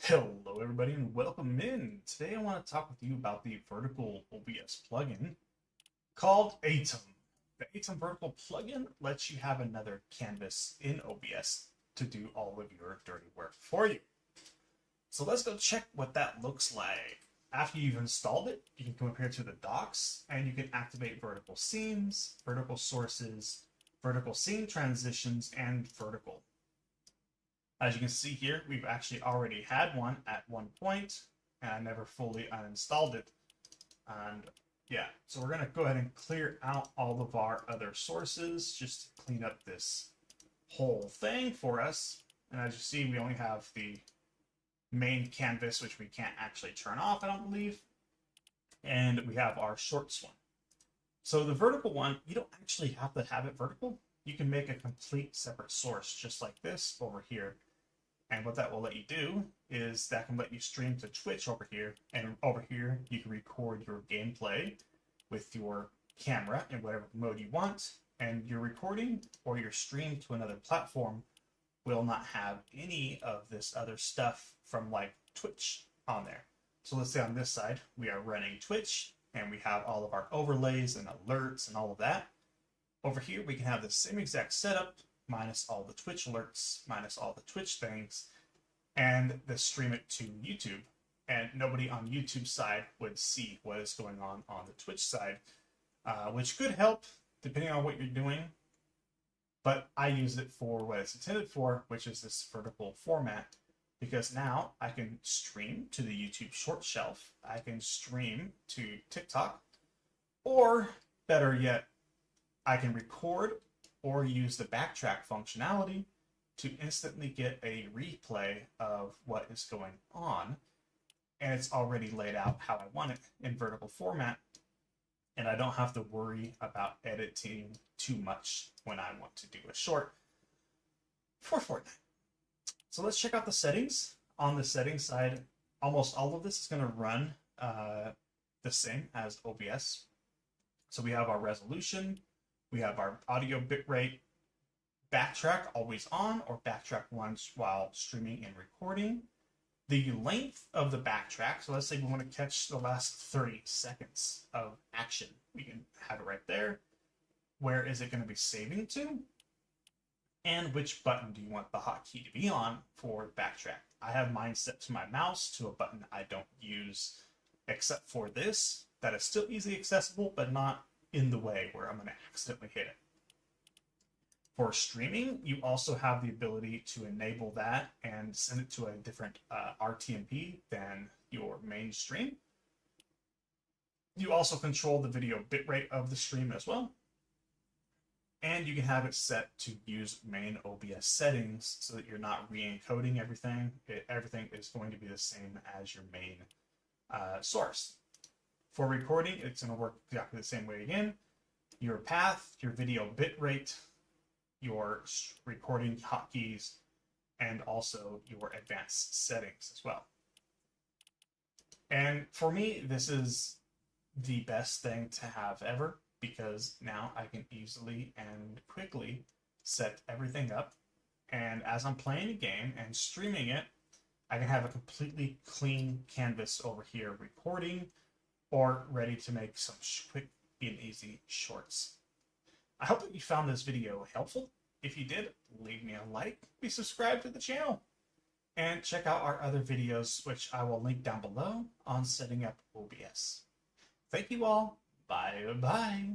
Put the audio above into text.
Hello everybody and welcome in. Today I want to talk with you about the vertical OBS plugin called Aitum. The Aitum Vertical plugin lets you have another canvas in OBS to do all of your dirty work for you. So let's go check what that looks like. After you've installed it, you can come up here to the docs and you can activate vertical seams, vertical sources, vertical seam transitions, and vertical. As you can see here, we've actually already had one at one point, and I never fully uninstalled it. And yeah, so we're going to go ahead and clear out all of our other sources just to clean up this whole thing for us. And as you see, we only have the main canvas, which we can't actually turn off, I don't believe. And we have our shorts one. So the vertical one, you don't actually have to have it vertical. You can make a complete separate source just like this over here. And what that will let you do is that can let you stream to Twitch over here. And over here, you can record your gameplay with your camera in whatever mode you want. And your recording or your stream to another platform will not have any of this other stuff from like Twitch on there. So let's say on this side, we are running Twitch and we have all of our overlays and alerts and all of that. Over here, we can have the same exact setup, minus all the Twitch alerts, minus all the Twitch things, and then stream it to YouTube. And nobody on YouTube side would see what is going on the Twitch side, which could help depending on what you're doing. But I use it for what it's intended for, which is this vertical format, because now I can stream to the YouTube short shelf, I can stream to TikTok, or better yet, I can record or use the backtrack functionality to instantly get a replay of what is going on. And it's already laid out how I want it in vertical format. And I don't have to worry about editing too much when I want to do a short for Fortnite. So let's check out the settings. On the settings side, almost all of this is going to run the same as OBS. So we have our resolution, we have our audio bitrate, backtrack always on or backtrack once while streaming and recording. The length of the backtrack, so let's say we want to catch the last 30 seconds of action. We can have it right there. Where is it going to be saving to? And which button do you want the hotkey to be on for backtrack? I have mine set to my mouse to a button I don't use except for this. That is still easily accessible, but not in the way where I'm going to accidentally hit it. For streaming, you also have the ability to enable that and send it to a different RTMP than your main stream. You also control the video bitrate of the stream as well. And you can have it set to use main OBS settings so that you're not re-encoding everything. Everything is going to be the same as your main source. For recording, it's going to work exactly the same way again. Your path, your video bitrate, your recording hotkeys, and also your advanced settings as well. And for me, this is the best thing to have ever, because now I can easily and quickly set everything up. And as I'm playing a game and streaming it, I can have a completely clean canvas over here recording or ready to make some quick and easy shorts. I hope that you found this video helpful. If you did, leave me a like, be subscribed to the channel, and check out our other videos, which I will link down below on setting up OBS. Thank you all. Bye-bye.